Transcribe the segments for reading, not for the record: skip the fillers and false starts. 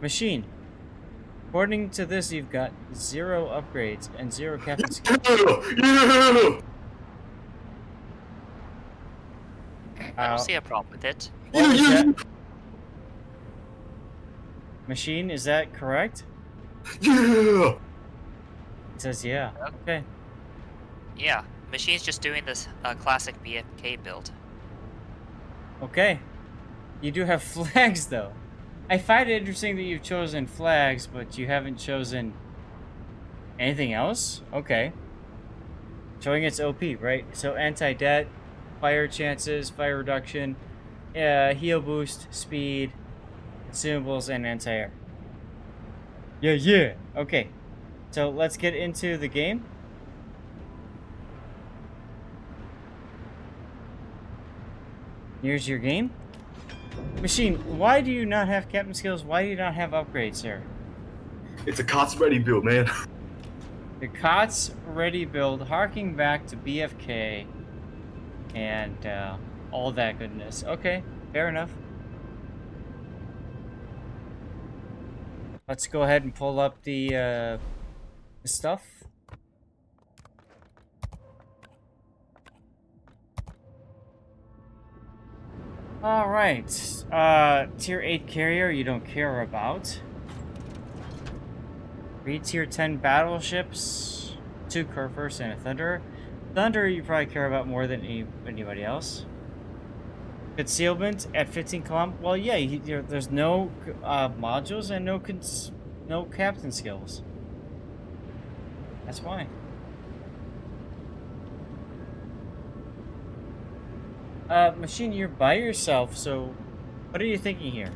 Machine. According to this, you've got 0 upgrades and 0 captain skills. Yeah! I don't see a problem with it. What was that? Machine, is that correct? Yeah! It says yeah. Okay. Yeah, Machine's just doing this classic BFK build. Okay. You do have flags, though. I find it interesting that you've chosen flags, but you haven't chosen anything else? Okay. Showing its OP, right? So anti-det, fire chances, fire reduction, heal boost, speed, consumables, and anti-air. Yeah. Okay. So let's get into the game. Here's your game. Machine, why do you not have captain skills? Why do you not have upgrades here? It's a Kots Ready build, man. The Kots Ready build, harking back to BFK and all that goodness. Okay, fair enough. Let's go ahead and pull up the stuff. Alright, tier 8 carrier you don't care about. 3 tier 10 battleships, 2 Curvers and a Thunder. Thunder you probably care about more than anybody else. Concealment at 15 kilometers. Well, yeah, there's no modules and no captain skills. That's why. Machine, you're by yourself, so what are you thinking here?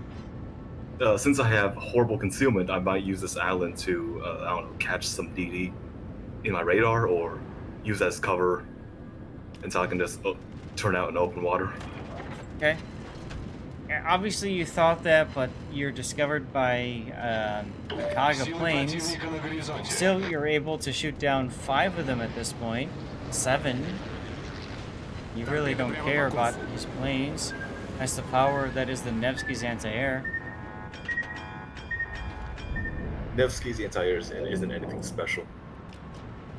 Since I have horrible concealment, I might use this island to, I don't know, catch some DD in my radar or use as cover until I can just turn out in open water. Okay. Obviously you thought that, but you're discovered by Kaga planes. Still, you're able to shoot down 5 of them at this point. 7. You really don't care about these planes. That's the power that is the Nevsky's anti-air. Nevsky's anti-air isn't anything special.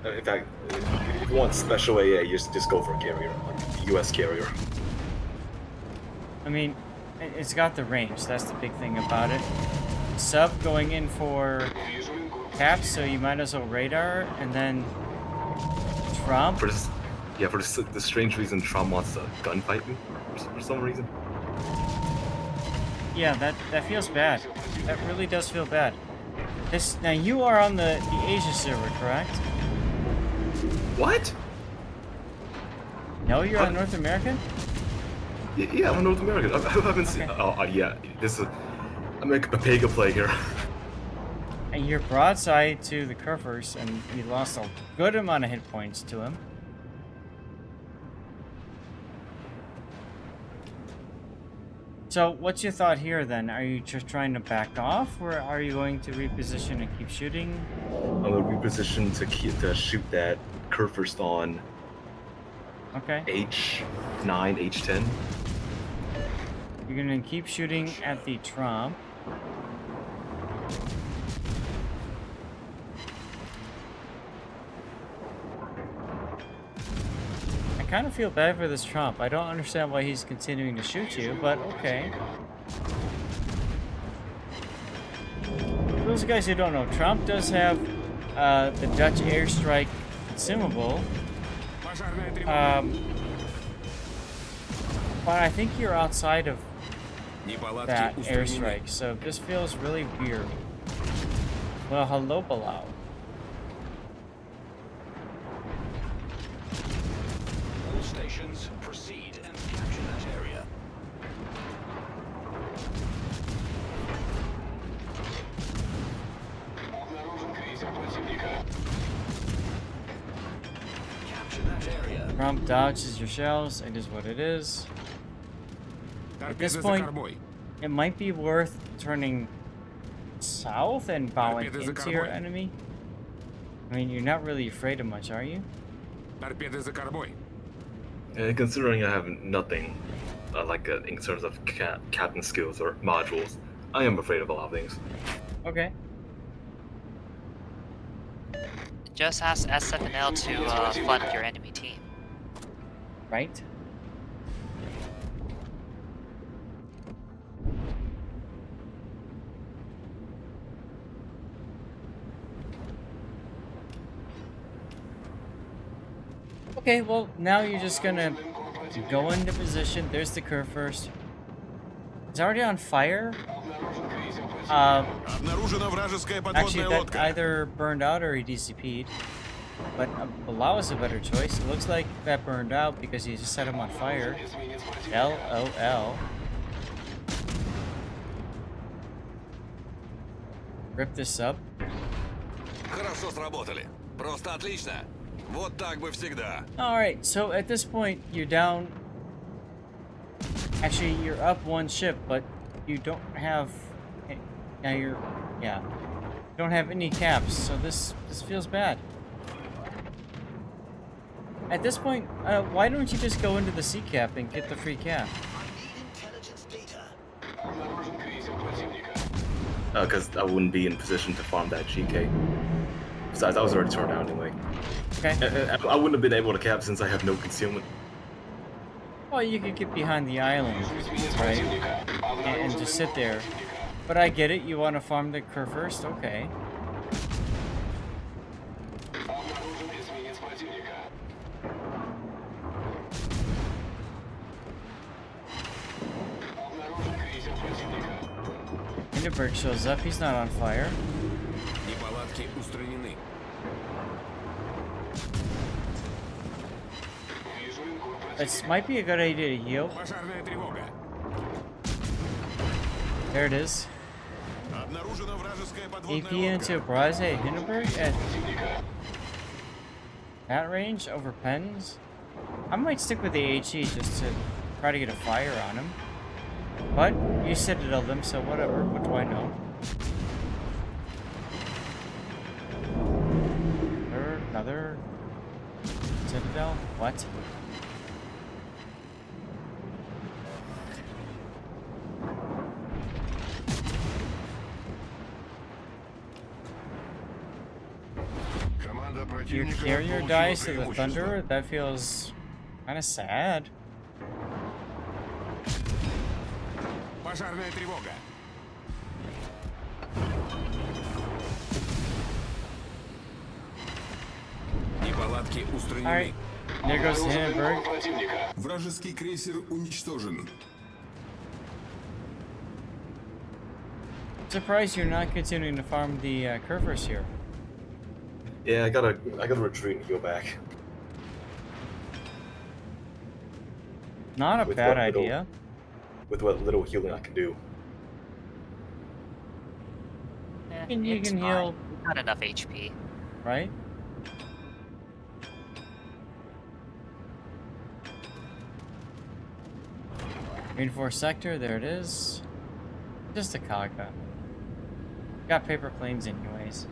In fact, if you want special AA, you just go for a carrier, like a US carrier. I mean, it's got the range. That's the big thing about it. Sub going in for caps, so you might as well radar, and then Trump. For the strange reason, Trump wants to gunfight me for some reason. Yeah, that feels bad. That really does feel bad. Now you are on the Asia server, correct? What? No, you're on North American? Yeah, I'm North American. I haven't seen. Oh, yeah. I'm like a Pega play here. And you're broadside to the Curvers, and you lost a good amount of hit points to him. So, what's your thought here then? Are you just trying to back off, or are you going to reposition and keep shooting? I'm gonna reposition to shoot that curve first on. Okay. H9, H10. You're gonna keep shooting at the Trump. I kind of feel bad for this Trump. I don't understand why he's continuing to shoot you, but okay. For those guys who don't know, Trump does have the Dutch airstrike consumable. But I think you're outside of that airstrike, so this feels really weird. Well, hello, Bilal. All stations proceed and capture that area. Capture that area. Trump dodges your shells. It is what it is. At this point, it might be worth turning south and bowing into your enemy. I mean, you're not really afraid of much, are you? And considering I have nothing in terms of captain skills or modules, I am afraid of a lot of things. Okay. Just ask S7L to fund your enemy team. Right. Okay, well, now you're just gonna go into position. There's the curve first. It's already on fire. Обнаружена вражеская Actually, подводная that лодка. either burned out or he DCP'd. But below is a better choice. It looks like that burned out because he just set him on fire. LOL. Rip this up. Хорошо сработали. Просто отлично. Вот так бы всегда. Alright, so at this point, you're down. Actually, you're up one ship, but you don't have. Now you're. Yeah. You don't have any caps, so this feels bad. At this point, why don't you just go into the sea cap and get the free cap? Because I wouldn't be in position to farm that GK. Besides, I was already turned down anyway. Okay. I wouldn't have been able to cap since I have no concealment. Well, you could get behind the island, right? And just sit there. But I get it. You want to farm the curve first? Okay. Hindenburg shows up. He's not on fire. Неполадки устранены. This might be a good idea to heal. Пожарная тревога. There it is. Обнаружена вражеская AP подводная into лодка. Braze Hindenburg at that range over Pens. I might stick with the HE just to try to get a fire on him. But you citadel them, so whatever. What do I know? Another citadel? What? Команда You противника carrier получила dies to the преимущество. Thunder? That feels kind of sad. Пожарная тревога. Неполадки устранены. Alright, there goes the Hindenburg. Вражеский крейсер уничтожен. Surprised you're not continuing to farm the curvers here. Yeah, I gotta retreat and go back. Not a With bad what little- idea. With what little healing I can do. You It's can fine. heal, Not enough HP. right? Reinforced sector, there it is. Just a Kaga. Got paper planes anyways.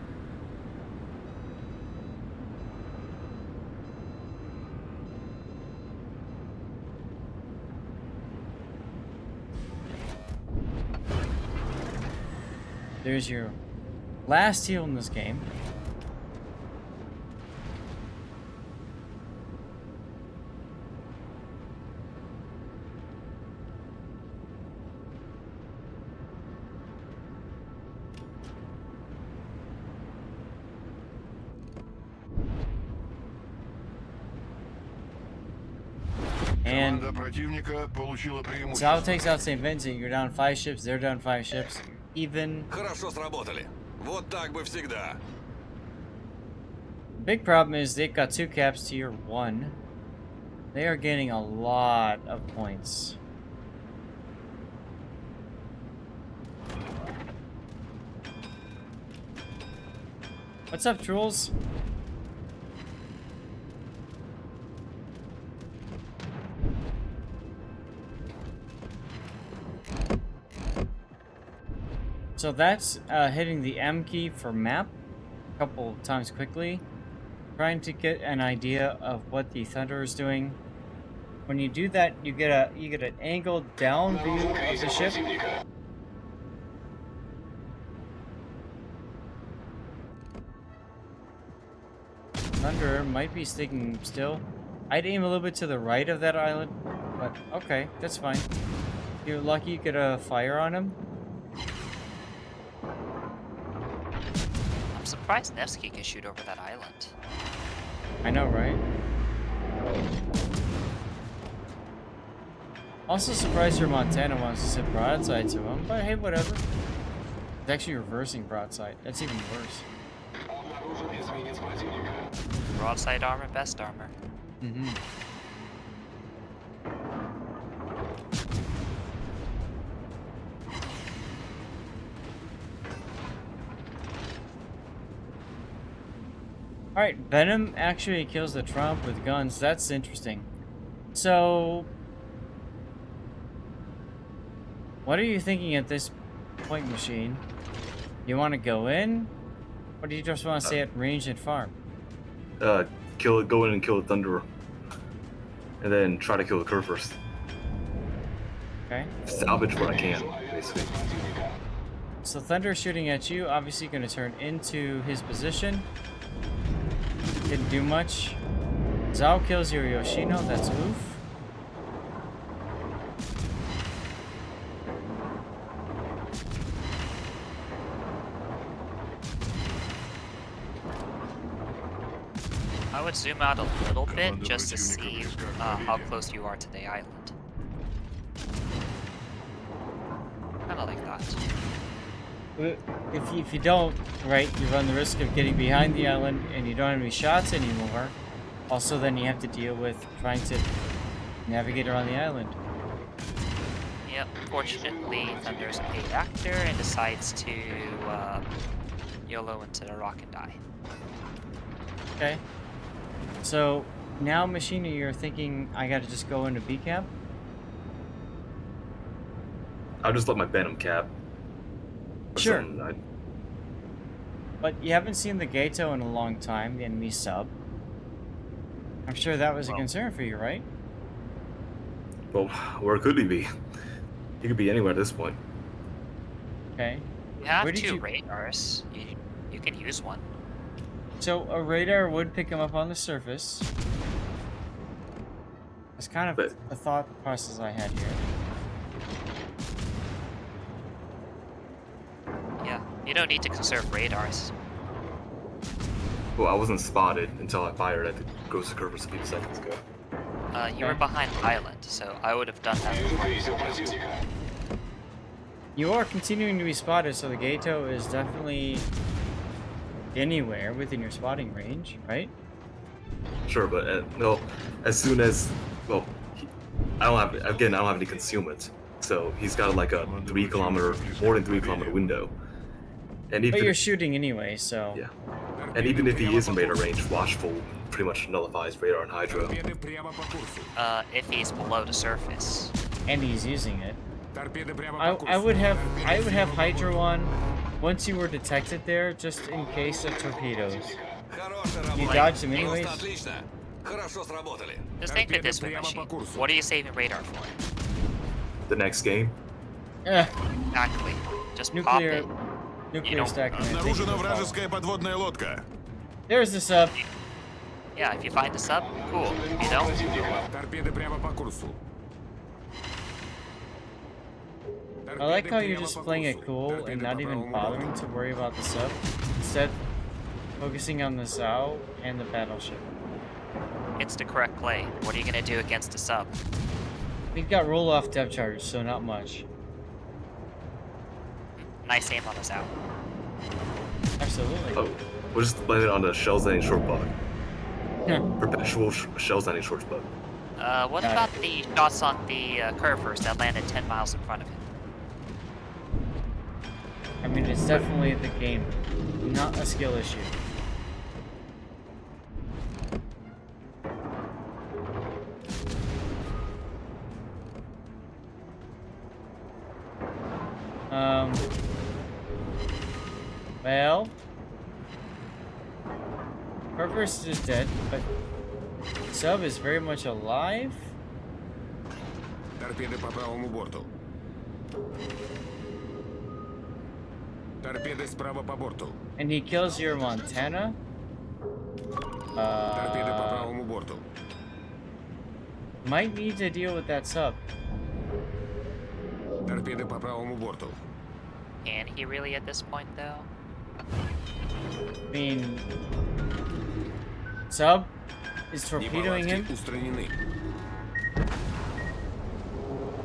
There's your last heal in this game. And Команда противника получила преимущество. South takes out St. Vincent. You're down 5 ships. They're down 5 ships. Even. Хорошо сработали. Вот так бы всегда. Big problem is they've got 2 caps to your 1. They are getting a lot of points. What's up, Trolls? So that's hitting the M key for map a couple times quickly, trying to get an idea of what the Thunder is doing. When you do that, you get an angled down view of the ship. Thunder might be sticking still. I'd aim a little bit to the right of that island, but okay, that's fine. You're lucky you could fire on him. I'm surprised Nevsky can shoot over that island. I know, right? Also surprised your Montana wants to sit broadside to him, but hey, whatever. It's actually reversing broadside. That's even worse. Broadside armor, best armor. Mm-hmm. Alright, Venom actually kills the Trump with guns. That's interesting. So, what are you thinking at this point, Machine? You want to go in? Or do you just want to stay at range and farm? Go in and kill the Thunderer. And then try to kill the Kerr first. Okay. Salvage what I can, basically. So Thunder shooting at you, obviously going to turn into his position. Didn't do much. Zhao kills your Yoshino, that's oof. I would zoom out a little bit just to see how close you are to the island. Kinda like that. If you don't, right, you run the risk of getting behind the island and you don't have any shots anymore. Also, then you have to deal with trying to navigate around the island. Yep, fortunately, Thunder's a paid actor and decides to YOLO into the rock and die. Okay. So, now, Machina, you're thinking I gotta just go into B camp? I'll just let my Venom cap. Or Sure. something. But you haven't seen the Gato in a long time, the enemy sub. I'm sure that was a concern for you, right? Well, where could he be? He could be anywhere at this point. Okay. You have Where did two you- radars. You can use one. So a radar would pick him up on the surface. That's kind of But- the thought process I had here. Yeah, you don't need to conserve radars. Well, I wasn't spotted until I fired at the Ghost of Kerber's a few seconds ago. You were Okay. behind the island, so I would have done that before. You are continuing to be spotted, so the Gato is definitely anywhere within your spotting range, right? Sure, but no, as soon as, well, I don't have any concealment, so he's got like a more than 3 kilometer window. And But even you're shooting anyway, so... yeah, and even if he is in radar range, Watchful pretty much nullifies radar and Hydro. If he's below the surface. And he's using it. I would have Hydro on once you were detected there, just in case of torpedoes. You dodged them anyways? Отлично. Хорошо сработали. Just think of this way, Machine. What are you saving radar for? The next game, Exactly. Just pop Nuclear... it. Nuclear don't- stack. Обнаружена вражеская подводная лодка. There's the sub. Yeah, if you find the sub, cool. If you don't, Торпеды прямо по курсу. I like how you're just playing it cool and not even bothering to worry about the sub. Instead, focusing on the Zhao and the battleship. it's the correct play. What are you gonna do against the sub? We've got roll-off depth charge, so not much. Nice aim on us out. Absolutely. oh, we'll just land it on the Shells Landing short bug. Perpetual Shells Landing short bug. What Got about the shots on the curvers that landed 10 miles in front of him? I mean, it's definitely the game, not a skill issue. Well, Kerberos is dead, but Sub is very much alive. Торпеды по правому борту. Торпеды справа по борту. And he kills your Montana. Торпеды по правому борту. Might need to deal with that sub. Торпеды по правому борту. Can he really at this point, though? I mean, sub is torpedoing Неполадки him, устранены.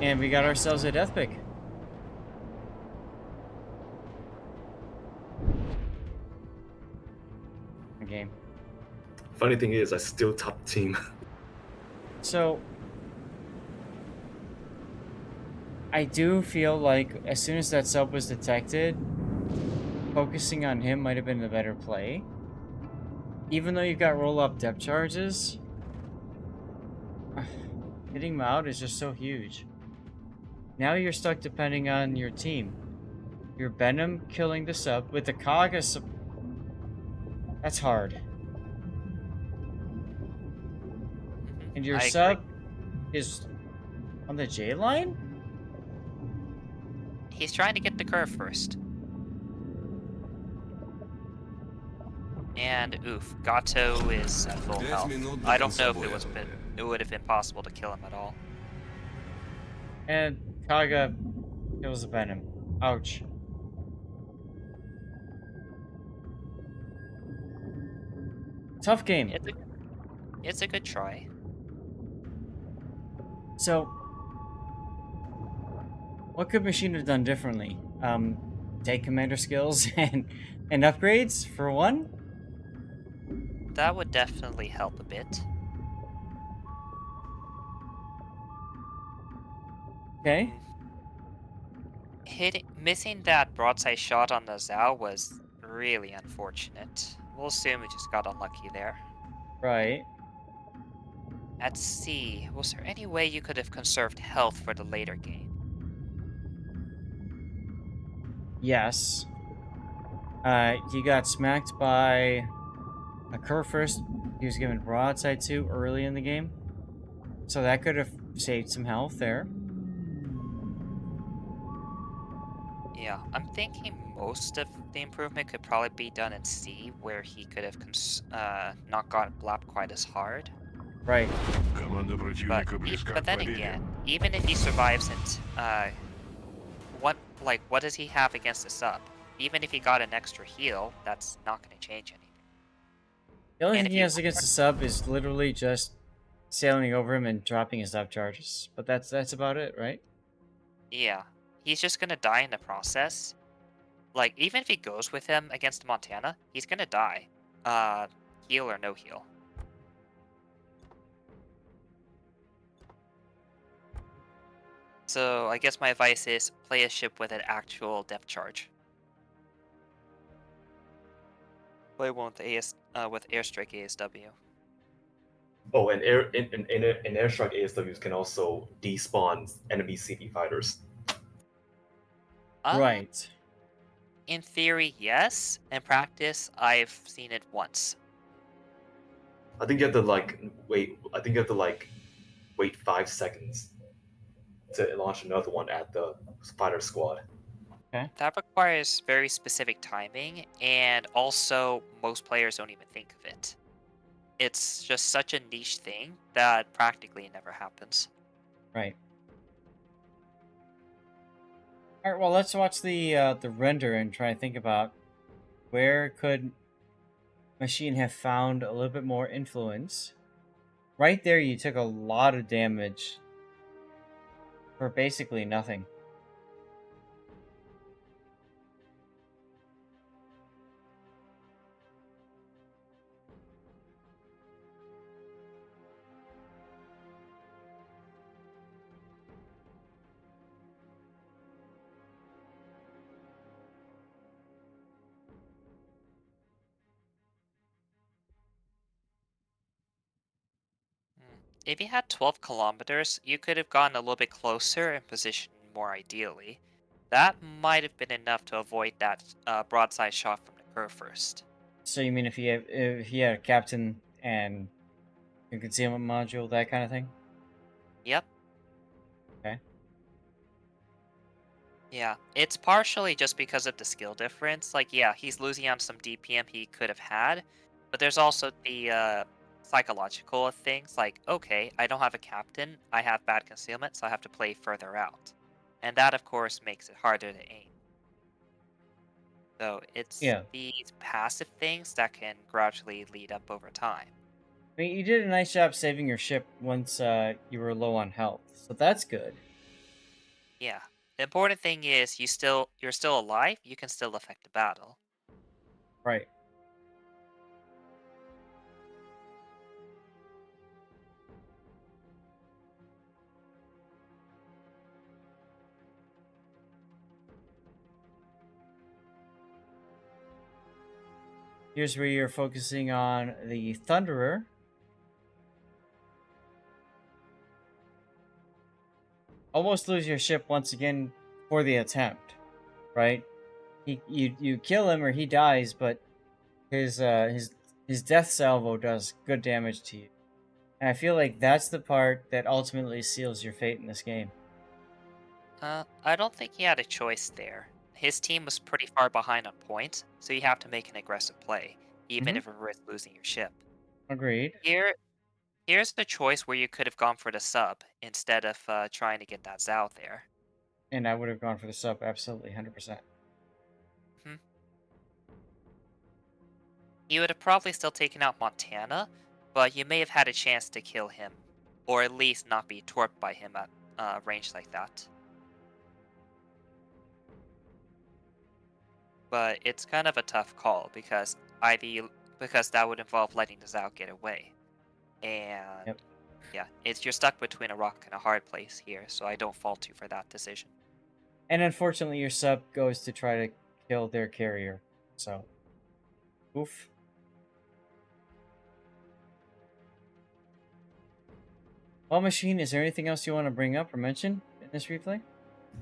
and we got ourselves a death pick. Game. Funny thing is, I still top team. So, I do feel like as soon as that sub was detected, focusing on him might have been the better play. Even though you've got roll-up depth charges, hitting him out is just so huge. Now you're stuck depending on your team. Your Venom killing the sub with the Kaga sub. That's hard. And your I agree. sub is on the J line? He's trying to get the curve first. And oof, Gato is at full 5 health. минут до I don't конца know if боя. it would have been possible to kill him at all. And Kaga kills the Venom. Ouch. Tough game. It's a good try. So, what could Machine have done differently? Take commander skills and upgrades for one? That would definitely help a bit. Okay. Missing that broadside shot on the Zhao was really unfortunate. We'll assume we just got unlucky there. Right. At sea, was there any way you could have conserved health for the later game? Yes. He got smacked by a curve first. He was given broadside to early in the game. So that could have saved some health there. Yeah, I'm thinking most of the improvement could probably be done in C, where he could have not gotten blapped quite as hard. Right. Команда противника близка But к then победе. again, even if he survives and what does he have against the sub? Even if he got an extra heal, that's not going to change anything. The only And thing if he you- has against the sub is literally just sailing over him and dropping his up charges. But that's about it, right? Yeah, he's just going to die in the process. Like, even if he goes with him against Montana, he's going to die. Heal or no heal. So I guess my advice is play a ship with an actual depth charge. Play one with airstrike ASW. Oh, and airstrike ASWs can also despawn enemy CP fighters. Right. In theory, yes. In practice, I've seen it once. I think you have to wait. I think you have to wait 5 seconds to launch another one at the fighter squad. That requires very specific timing, and also most players don't even think of it. It's just such a niche thing that practically never happens. Right. All right. Well, let's watch the render and try and think about where could Machine have found a little bit more influence. Right there, you took a lot of damage for basically nothing. If you had 12 kilometers, you could have gotten a little bit closer and positioned more ideally. That might have been enough to avoid that broadside shot from the curve first. So you mean if he had a captain and a concealment module, that kind of thing? Yep. Okay. Yeah, it's partially just because of the skill difference. Like, yeah, he's losing on some DPM he could have had, But there's also the psychological things like, okay, I don't have a captain, I have bad concealment, so I have to play further out. And that, of course, makes it harder to aim. So it's Yeah. these passive things that can gradually lead up over time. I mean, you did a nice job saving your ship once you were low on health, so that's good. Yeah. The important thing is you're still alive, you can still affect the battle. Right. Here's where you're focusing on the Thunderer. Almost lose your ship once again for the attempt, right? You kill him or he dies, but his death salvo does good damage to you. And I feel like that's the part that ultimately seals your fate in this game. I don't think he had a choice there. His team was pretty far behind on points, so you have to make an aggressive play, even Mm-hmm. if it risks losing your ship. Agreed. Here's the choice where you could have gone for the sub instead of trying to get that Zao there. And I would have gone for the sub absolutely 100%. Hmm. You would have probably still taken out Montana, but you may have had a chance to kill him, or at least not be torped by him at range like that. But it's kind of a tough call because because that would involve letting the Zao get away, and Yep. yeah, you're stuck between a rock and a hard place here. So I don't fault you for that decision. And unfortunately, your sub goes to try to kill their carrier. So, oof. Well, Machine, is there anything else you want to bring up or mention in this replay?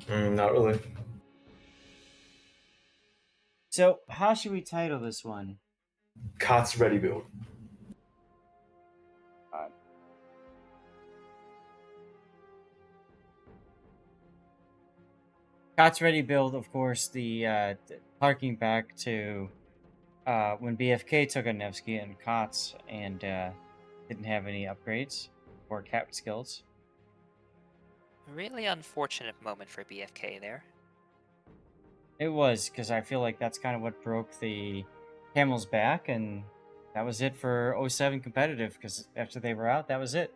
Not really. So, how should we title this one? Kots Ready build. Kots Ready build, of course, harking back to when BFK took a Nevsky and Kots and didn't have any upgrades or capped skills. Really unfortunate moment for BFK there. It was, because I feel like that's kind of what broke the camel's back, and that was it for '07 competitive, because after they were out, that was it.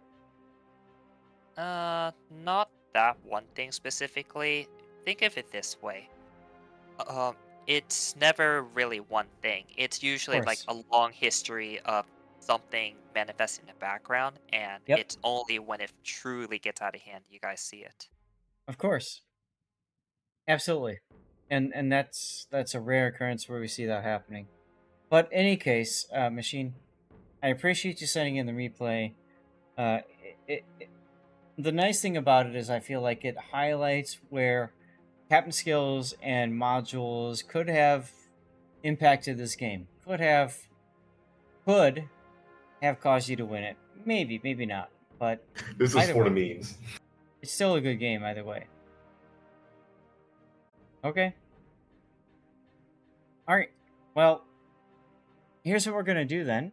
Not that one thing specifically. Think of it this way. Um, it's never really one thing. It's Of usually like course. a long history of something manifesting in the background, and Yep, it's only when it truly gets out of hand you guys see it. of course. Absolutely. And that's a rare occurrence where we see that happening. But in any case, Machine, I appreciate you sending in the replay. Uh, the nice thing about it is I feel like it highlights where captain skills and modules could have impacted this game. Could have caused you to win it. Maybe, maybe not. But This is either for the way, memes. it's still a good game either way. Okay. All right. Well, here's what we're going to do then.